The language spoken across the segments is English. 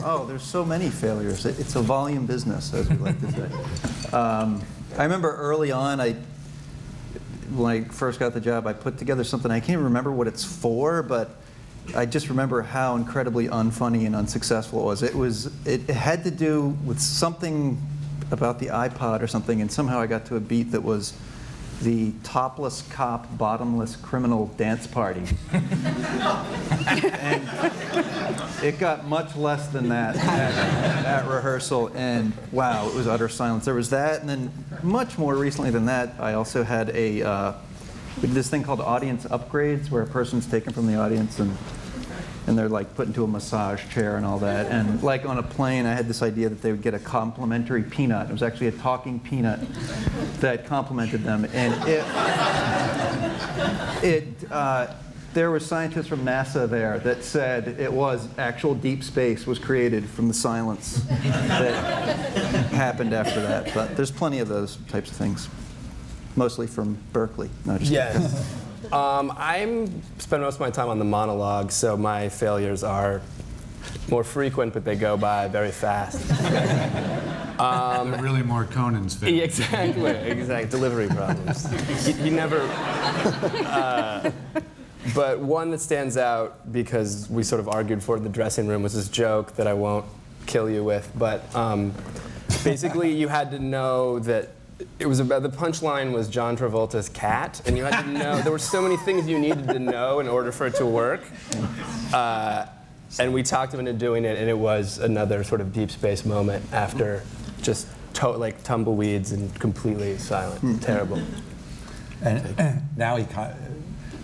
Oh, there's so many failures. It's a volume business, as we like to say. I remember early on, when I first got the job, I put together something. I can't even remember what it's for, but I just remember how incredibly unfunny and unsuccessful it was. It had to do with something about the iPod or something, and somehow I got to a beat that was the topless cop, bottomless criminal dance party. And it got much less than that at rehearsal, and wow, it was utter silence. There was that, and then much more recently than that, I also had we did this thing called audience upgrades, where a person's taken from the audience and they're like put into a massage chair and all that. And like on a plane, I had this idea that they would get a complimentary peanut. It was actually a talking peanut that complimented them. And there were scientists from NASA there that said it was actual deep space was created from the silence that happened after that. But there's plenty of those types of things, mostly from Berkeley. No, just yes. I spend most of my time on the monologue, so my failures are more frequent, but they go by very fast. They're really more Conan's failures. Exactly. Delivery problems. He never. But one that stands out, because we sort of argued for it in the dressing room, was this joke that I won't kill you with. But basically, you had to know that it was about, the punchline was John Travolta's cat, and you had to know, there were so many things you needed to know in order for it to work. And we talked him into doing it, and it was another sort of deep space moment after just like tumbleweeds and completely silent. Terrible. And now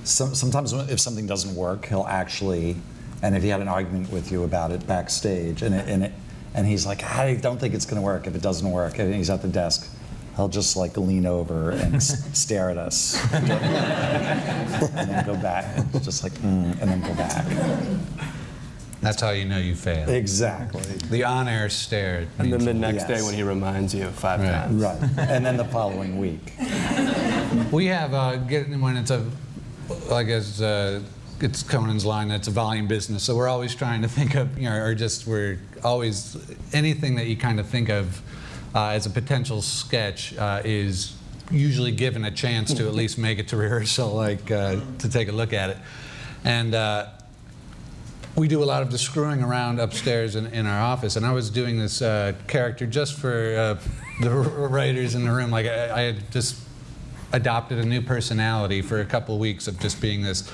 sometimes if something doesn't work, he'll actually, and if he had an argument with you about it backstage, and he's like, I don't think it's going to work if it doesn't work, and he's at the desk, he'll just like lean over and stare at us, and then go back, it's just like, and then go back. That's how you know you failed. Exactly. The on-air stare. And then the next day when he reminds you 5 times. Right. And then the following week. We have when it's it's Conan's line, that's a volume business, so we're always trying to think of, we're always, anything that you kind of think of as a potential sketch is usually given a chance to at least make it to rehearsal, to take a look at it. And we do a lot of the screwing around upstairs in our office, and I was doing this character just for the writers in the room. Like I had just adopted a new personality for a couple weeks of just being this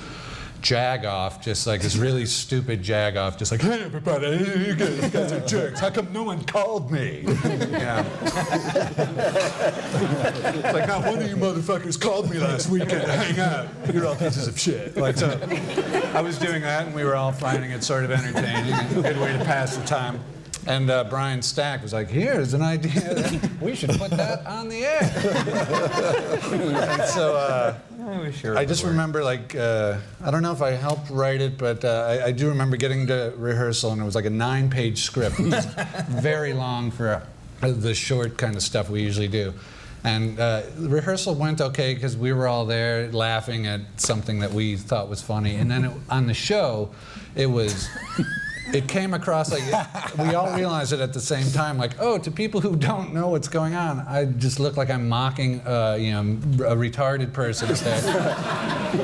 jag-off, just like this really stupid jag-off, just like, hey everybody, you guys are jerks, how come no one called me? Yeah. It's like, not one of you motherfuckers called me last weekend to hang out. You're all pieces of shit. Like, so I was doing that, and we were all finding it sort of entertaining, and a good way to pass the time. And Brien Stack was like, here's an idea, we should put that on the air. And so I just remember, I don't know if I helped write it, but I do remember getting to rehearsal, and it was like a 9-page script. It was very long for the short kind of stuff we usually do. And the rehearsal went okay because we were all there laughing at something that we thought was funny. And then on the show, it came across like we all realized it at the same time, like, oh, to people who don't know what's going on, I just look like I'm mocking, a retarded person.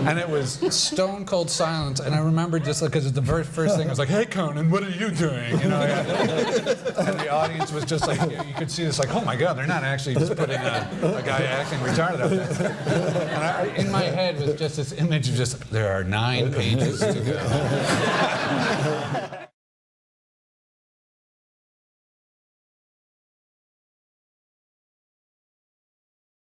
And it was stone cold silence. And I remember just because the first thing was like, hey, Conan, what are you doing? And the audience was just like, you could see this, like, oh my God, they're not actually just putting a guy acting retarded up there. And in my head was just this image of there are 9 pages to go.